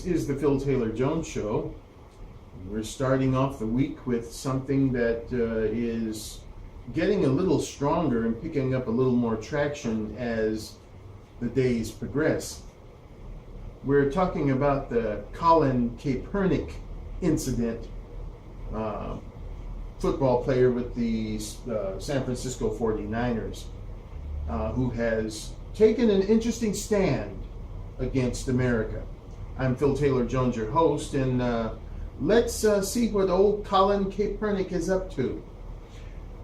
is the Phil Taylor Jones Show. We're starting off the week with something that is getting a little stronger and picking up a little more traction as the days progress. We're talking about the Collin Kaepernick incident, football player with the San Francisco 49ers, who has taken an interesting stand against America. I'm Phil Taylor Jones, your host, and let's see what old Collin Kaepernick is up to.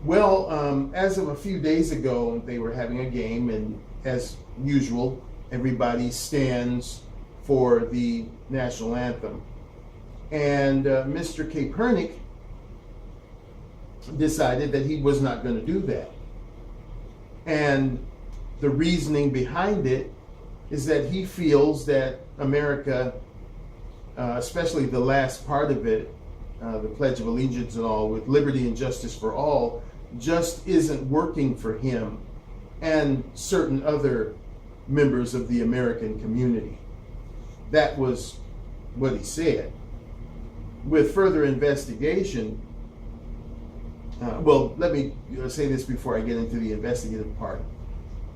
Well, as of a few days ago, they were having a game, and as usual, everybody stands for the national anthem. And Mr. Kaepernick decided that he was not going to do that. And the reasoning behind it is that he feels that America, especially the last part of it, the Pledge of Allegiance and all, with liberty and justice for all, just isn't working for him and certain other members of the American community. That was what he said. With further investigation, well, let me say this before I get into the investigative part.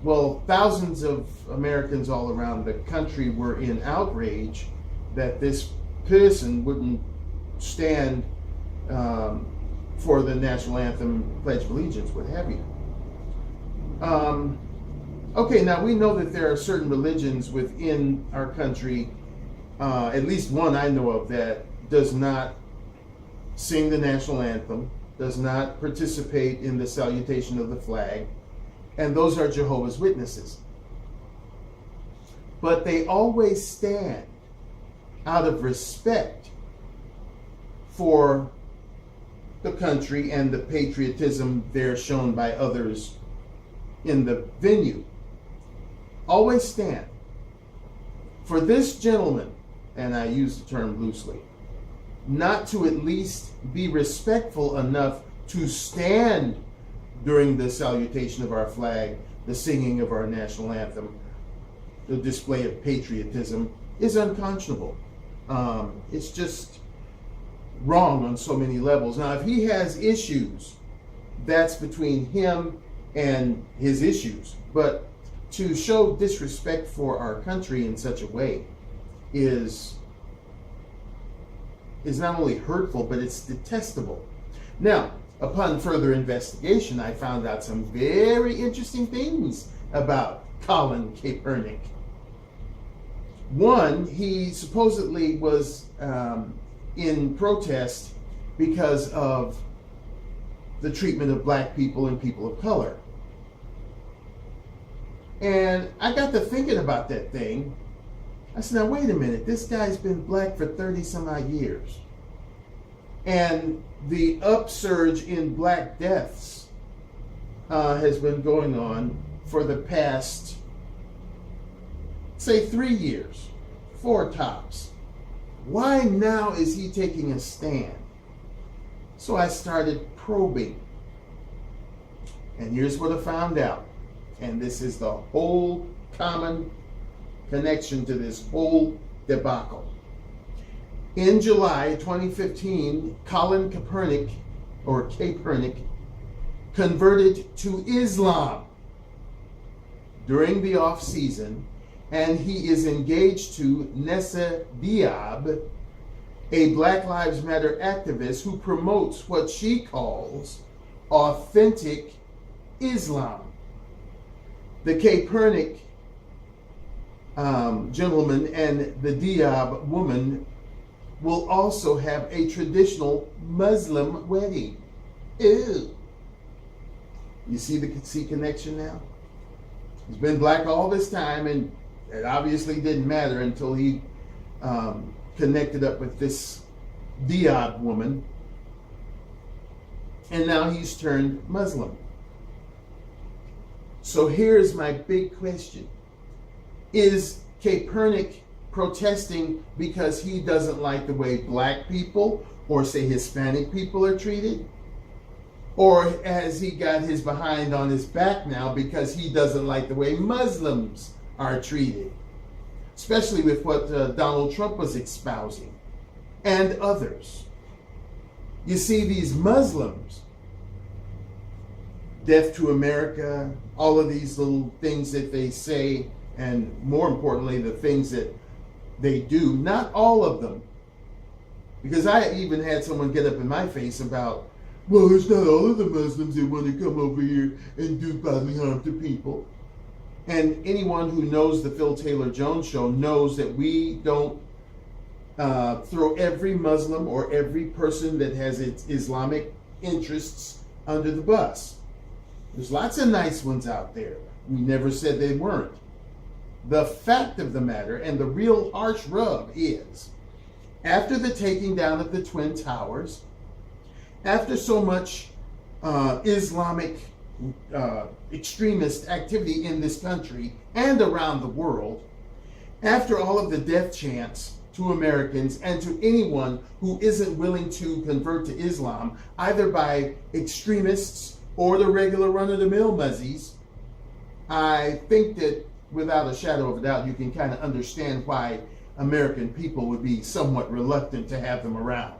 Well, thousands of Americans all around the country were in outrage that this person wouldn't stand for the national anthem, Pledge of Allegiance, what have you. Okay, now we know that there are certain religions within our country, at least one I know of, that does not sing the national anthem, does not participate in the salutation of the flag, and those are Jehovah's Witnesses. But they always stand out of respect for the country and the patriotism there shown by others in the venue. Always stand. For this gentleman, and I use the term loosely, not to at least be respectful enough to stand during the salutation of our flag, the singing of our national anthem, the display of patriotism, is unconscionable. It's just wrong on so many levels. Now, if he has issues, that's between him and his issues. But to show disrespect for our country in such a way is not only hurtful, but it's detestable. Now, upon further investigation, I found out some very interesting things about Collin Kaepernick. One, he supposedly was in protest because of the treatment of black people and people of color. And I got to thinking about that thing. I said, now wait a minute, this guy's been black for 30 some odd years. And the upsurge in black deaths has been going on for the past, say, 3 years, 4 tops. Why now is he taking a stand? So I started probing. And here's what I found out. And this is the whole common connection to this whole debacle. In July 2015, Collin Kaepernick, or Kaepernick, converted to Islam during the off season, and he is engaged to Nessa Diab, a Black Lives Matter activist who promotes what she calls authentic Islam. The Kaepernick gentleman and the Diab woman will also have a traditional Muslim wedding. Ew. You see the connection now? He's been black all this time, and it obviously didn't matter until he connected up with this Diab woman, and now he's turned Muslim. So here's my big question. Is Kaepernick protesting because he doesn't like the way black people or say Hispanic people are treated? Or has he got his behind on his back now because he doesn't like the way Muslims are treated? especially with what Donald Trump was espousing and others. You see, these Muslims, death to America, all of these little things that they say, and more importantly, the things that they do, not all of them. Because I even had someone get up in my face about, well, it's not all of the Muslims that want to come over here and do bodily harm to people. And anyone who knows the Phil Taylor Jones show knows that we don't throw every Muslim or every person that has its Islamic interests under the bus. There's lots of nice ones out there. We never said they weren't. The fact of the matter and the real harsh rub is, after the taking down of the Twin Towers, after so much Islamic extremist activity in this country and around the world, after all of the death chants to Americans and to anyone who isn't willing to convert to Islam, either by extremists or the regular run-of-the-mill muzzies, I think that without a shadow of a doubt, you can kind of understand why American people would be somewhat reluctant to have them around.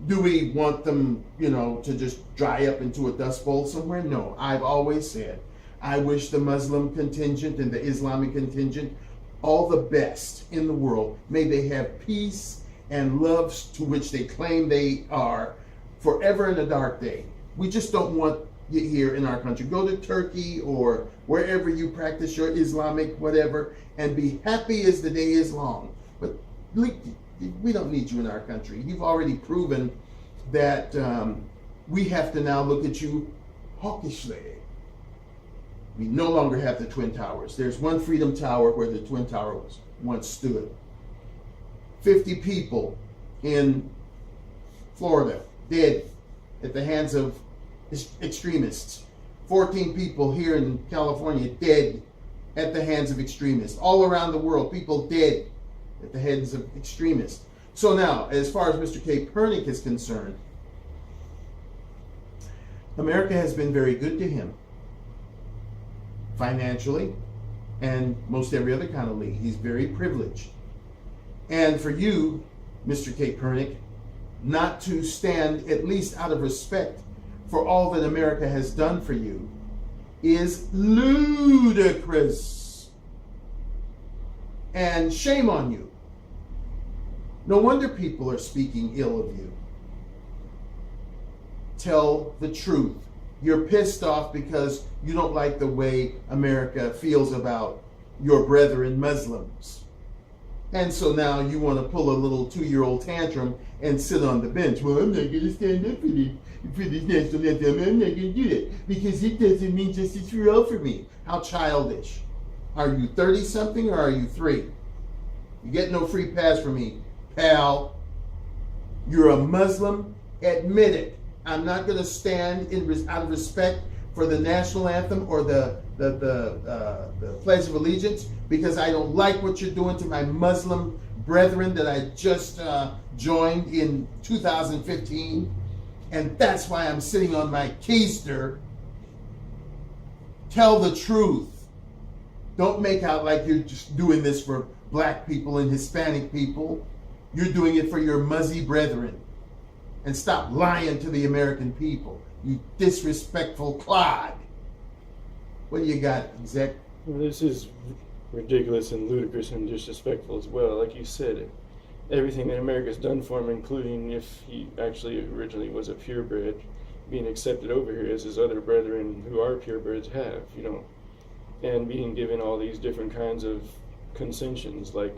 Do we want them, to just dry up into a dust bowl somewhere? No. I've always said, I wish the Muslim contingent and the Islamic contingent all the best in the world. May they have peace and love to which they claim they are forever in a dark day. We just don't want you here in our country. Go to Turkey or wherever you practice your Islamic whatever and be happy as the day is long. But we don't need you in our country. You've already proven that we have to now look at you hawkishly. We no longer have the Twin Towers. There's one Freedom Tower where the Twin Towers once stood. 50 people in Florida dead at the hands of extremists. 14 people here in California dead at the hands of extremists. All around the world, people dead at the hands of extremists. So now, as far as Mr. Kaepernick is concerned, America has been very good to him, financially, and most every other kind of league. He's very privileged. And for you, Mr. Kaepernick, not to stand, at least out of respect for all that America has done for you, is ludicrous. And shame on you. No wonder people are speaking ill of you. Tell the truth. You're pissed off because you don't like the way America feels about your brethren Muslims. And so now you want to pull a little 2-year-old tantrum and sit on the bench. Well, I'm not going to stand up for this national anthem. I'm not going to do that because it doesn't mean justice for all for me. How childish. Are you 30-something or are you 3? You get no free pass from me, pal. You're a Muslim. Admit it. I'm not going to stand out of respect for the national anthem or the Pledge of Allegiance because I don't like what you're doing to my Muslim brethren that I just joined in 2015. And that's why I'm sitting on my keister. Tell the truth. Don't make out like you're just doing this for black people and Hispanic people. You're doing it for your muzzy brethren. And stop lying to the American people, you disrespectful clod. What do you got, Zach? Well, this is ridiculous and ludicrous and disrespectful as well. Like you said, everything that America's done for him, including if he actually originally was a purebred, being accepted over here as his other brethren who are purebreds have, and being given all these different kinds of concessions, like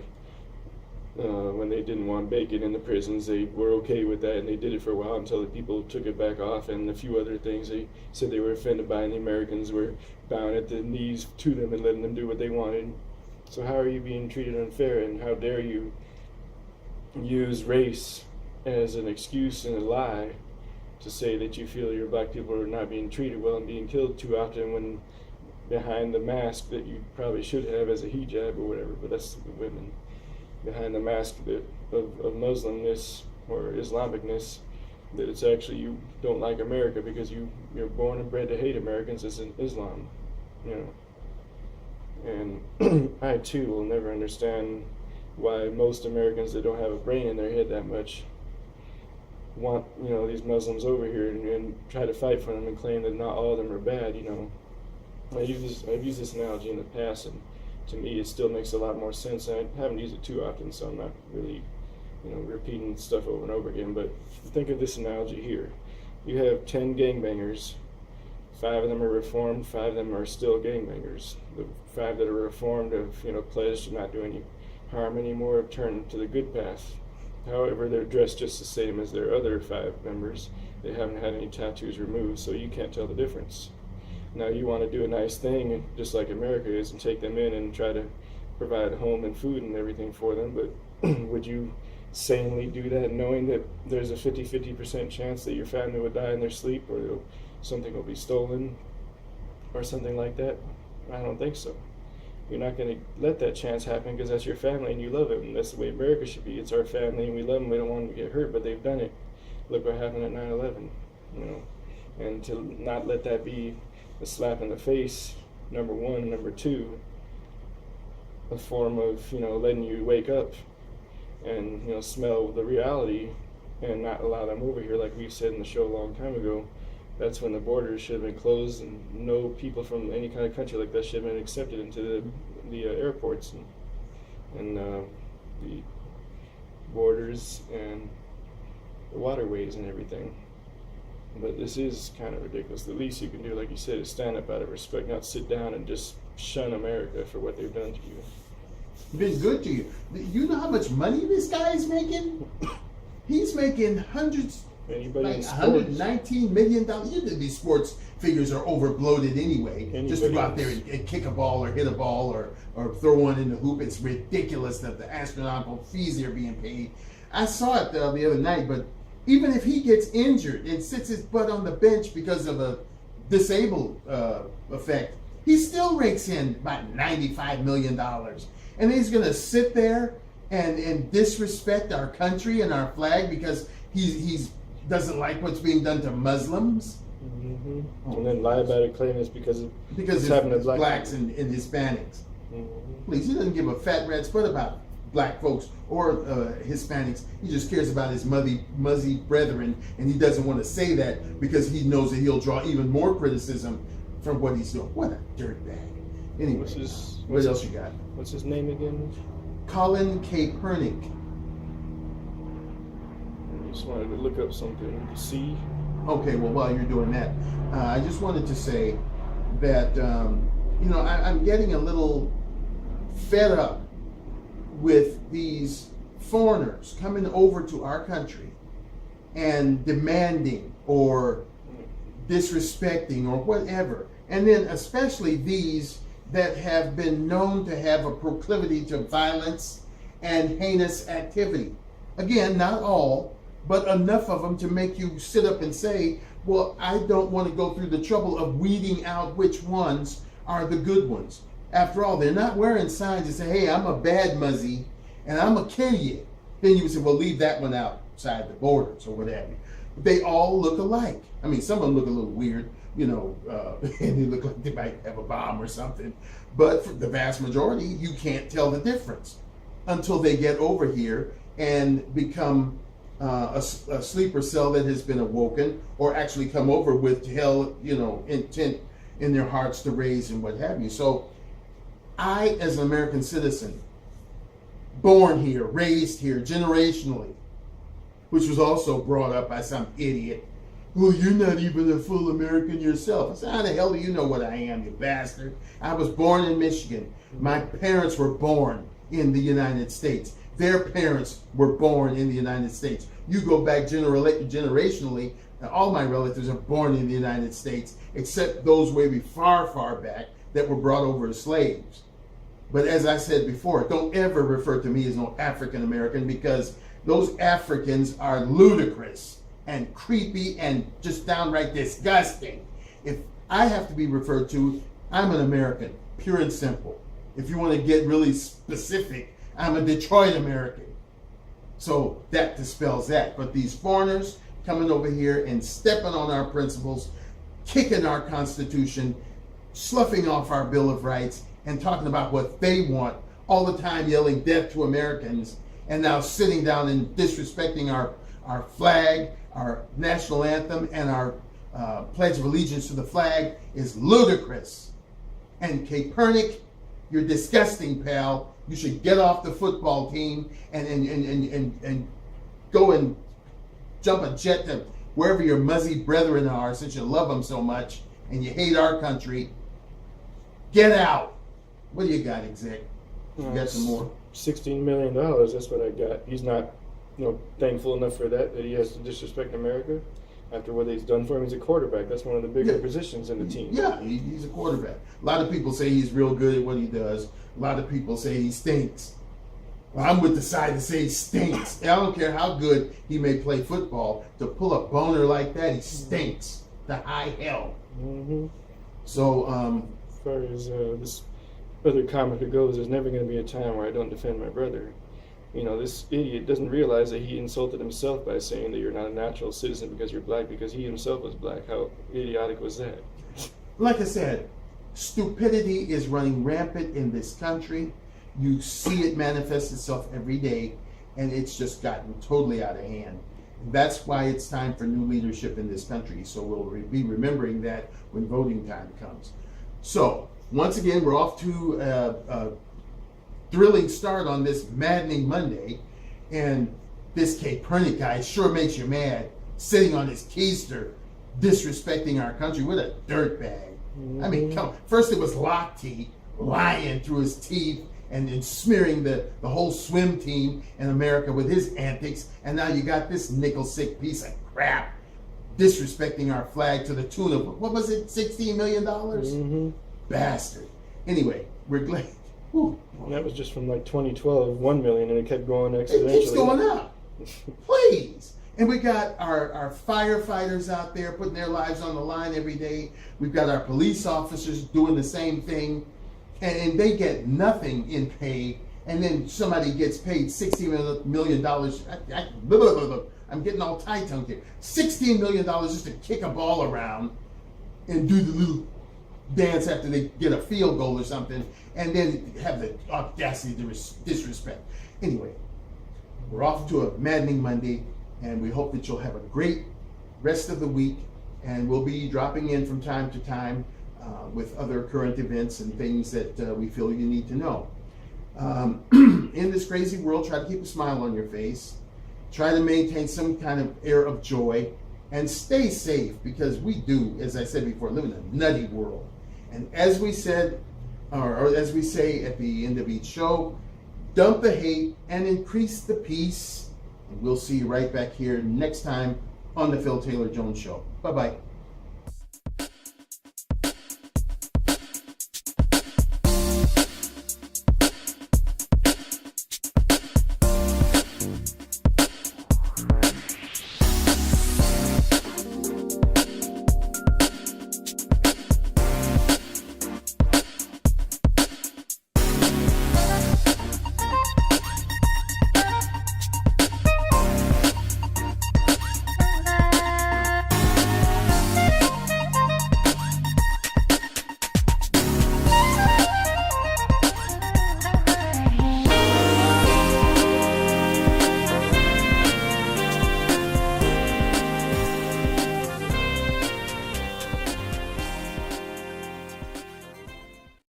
when they didn't want bacon in the prisons, they were okay with that, and they did it for a while until the people took it back off, and a few other things they said they were offended by, and the Americans were bowing at the knees to them and letting them do what they wanted. So how are you being treated unfair, and how dare you use race as an excuse and a lie to say that you feel your black people are not being treated well and being killed too often when behind the mask that you probably should have as a hijab or whatever, but that's the women. Behind the mask of Muslimness or Islamicness, that it's actually you don't like America because you're born and bred to hate Americans as in Islam, And I too will never understand why most Americans that don't have a brain in their head that much want, these Muslims over here and try to fight for them and claim that not all of them are bad. I've used this analogy in the past, and to me it still makes a lot more sense. I haven't used it too often, so I'm not really repeating stuff over and over again. But think of this analogy here. You have 10 gangbangers. 5 of them are reformed, 5 of them are still gangbangers. The 5 that are reformed have, pledged to not do any harm anymore, have turned to the good path. However, they're dressed just the same as their other 5 members. They haven't had any tattoos removed, so you can't tell the difference. Now you want to do a nice thing, just like America is, and take them in and try to provide home and food and everything for them, but would you sanely do that knowing that there's a 50% chance that your family would die in their sleep, or something will be stolen or something like that? I don't think so. You're not going to let that chance happen because that's your family and you love it, and that's the way America should be. It's our family and we love them. We don't want them to get hurt, but they've done it. Look what happened at 9/11, and to not let that be a slap in the face, number one. Number two, a form of letting you wake up and smell the reality and not allow them over here, like we've said in the show a long time ago. That's when the borders should have been closed and no people from any kind of country like that should have been accepted into the airports and the borders and the waterways and everything. But this is kind of ridiculous. The least you can do, like you said, is stand up out of respect, not sit down and just shun America for what they've done to you. Been good to you. You know how much money this guy is making? He's making hundreds. Anybody like in sports, $119 million. These sports figures are overbloated anyway. Just to go out there and kick a ball or hit a ball or throw one in the hoop. It's ridiculous that the astronomical fees are being paid. I saw it the other night, but even if he gets injured and sits his butt on the bench because of a disabled effect, he still rakes in about $95 million. And he's going to sit there and disrespect our country and our flag because he's doesn't like what's being done to Muslims. Mm-hmm. And then lie about it, claim it's because it's happened to blacks and Hispanics. Mm-hmm. Please, he doesn't give a fat rat's butt about black folks or Hispanics. He just cares about his muzzy brethren, and he doesn't want to say that because he knows that he'll draw even more criticism from what he's doing. What a dirtbag. Anyway, what else you got? What's his name again? Collin Kaepernick. I just wanted to look up something to see. Okay, well, while you're doing that, I just wanted to say that, I'm getting a little fed up with these foreigners coming over to our country and demanding or disrespecting or whatever. And then especially these that have been known to have a proclivity to violence and heinous activity. Again, not all, but enough of them to make you sit up and say, well, I don't want to go through the trouble of weeding out which ones are the good ones. After all, they're not wearing signs that say, hey, I'm a bad muzzy and I'm a kill you. Then you would say, well, leave that one outside the borders or whatever. They all look alike. I mean, some of them look a little weird, and they look like they might have a bomb or something. But for the vast majority, you can't tell the difference until they get over here and become a sleeper cell that has been awoken, or actually come over with hell, intent in their hearts to raise and what have you. So I, as an American citizen, born here, raised here, generationally, which was also brought up by some idiot, well, you're not even a full American yourself. I said, how the hell do you know what I am, you bastard? I was born in Michigan. My parents were born in the United States. Their parents were born in the United States. You go back generationally, and all my relatives are born in the United States, except those way far, far back that were brought over as slaves. But as I said before, don't ever refer to me as no African American, because those Africans are ludicrous and creepy and just downright disgusting. If I have to be referred to, I'm an American, pure and simple. If you want to get really specific, I'm a Detroit American. So that dispels that. But these foreigners coming over here and stepping on our principles, kicking our Constitution, sloughing off our Bill of Rights, and talking about what they want, all the time yelling death to Americans, and now sitting down and disrespecting our flag, our national anthem, and our Pledge of Allegiance to the flag is ludicrous. And Kaepernick, you're disgusting, pal. You should get off the football team and go and jump a jet to wherever your muzzy brethren are, since you love them so much and you hate our country. Get out. What do you got, exec? You got some more? $16 million, that's what I got. He's not, thankful enough for that he has to disrespect America after what he's done for him. He's a quarterback. That's one of the bigger positions in the team. Yeah, he's a quarterback. A lot of people say he's real good at what he does. A lot of people say he stinks. Well, I'm with the side that say he stinks. I don't care how good he may play football. To pull a boner like that, he stinks to high hell. Mm-hmm. So, as far as this other commenter goes, there's never going to be a time where I don't defend my brother. This idiot doesn't realize that he insulted himself by saying that you're not a natural citizen because you're black, because he himself was black. How idiotic was that? Like I said, stupidity is running rampant in this country. You see it manifest itself every day, and it's just gotten totally out of hand. That's why it's time for new leadership in this country. So we'll be remembering that when voting time comes. So once again, we're off to a thrilling start on this maddening Monday, and this Kaepernick guy sure makes you mad, sitting on his keister, disrespecting our country. What a dirtbag. I mean, come on. First it was Lochte lying through his teeth and smearing the whole swim team in America with his antics, and now you got this nickel-sick piece of crap disrespecting our flag to the tune of, what was it, $16 million? Mm-hmm. Bastard. Anyway, we're glad. Whew. And that was just from like 2012, 1 million, and it kept going exponentially. It keeps going up. Please. And we got our firefighters out there putting their lives on the line every day. We've got our police officers doing the same thing. And they get nothing in pay. And then somebody gets paid $16 million. I'm getting all tie-tongued here. $16 million just to kick a ball around and do the little dance after they get a field goal or something, and then have the audacity to disrespect. Anyway, we're off to a maddening Monday, and we hope that you'll have a great rest of the week, and we'll be dropping in from time to time with other current events and things that we feel you need to know. In this crazy world, try to keep a smile on your face. Try to maintain some kind of air of joy, and stay safe, because we do, as I said before, live in a nutty world. And as we said, or as we say at the end of each show, dump the hate and increase the peace. And we'll see you right back here next time on the Phil Taylor Jones Show. Bye-bye.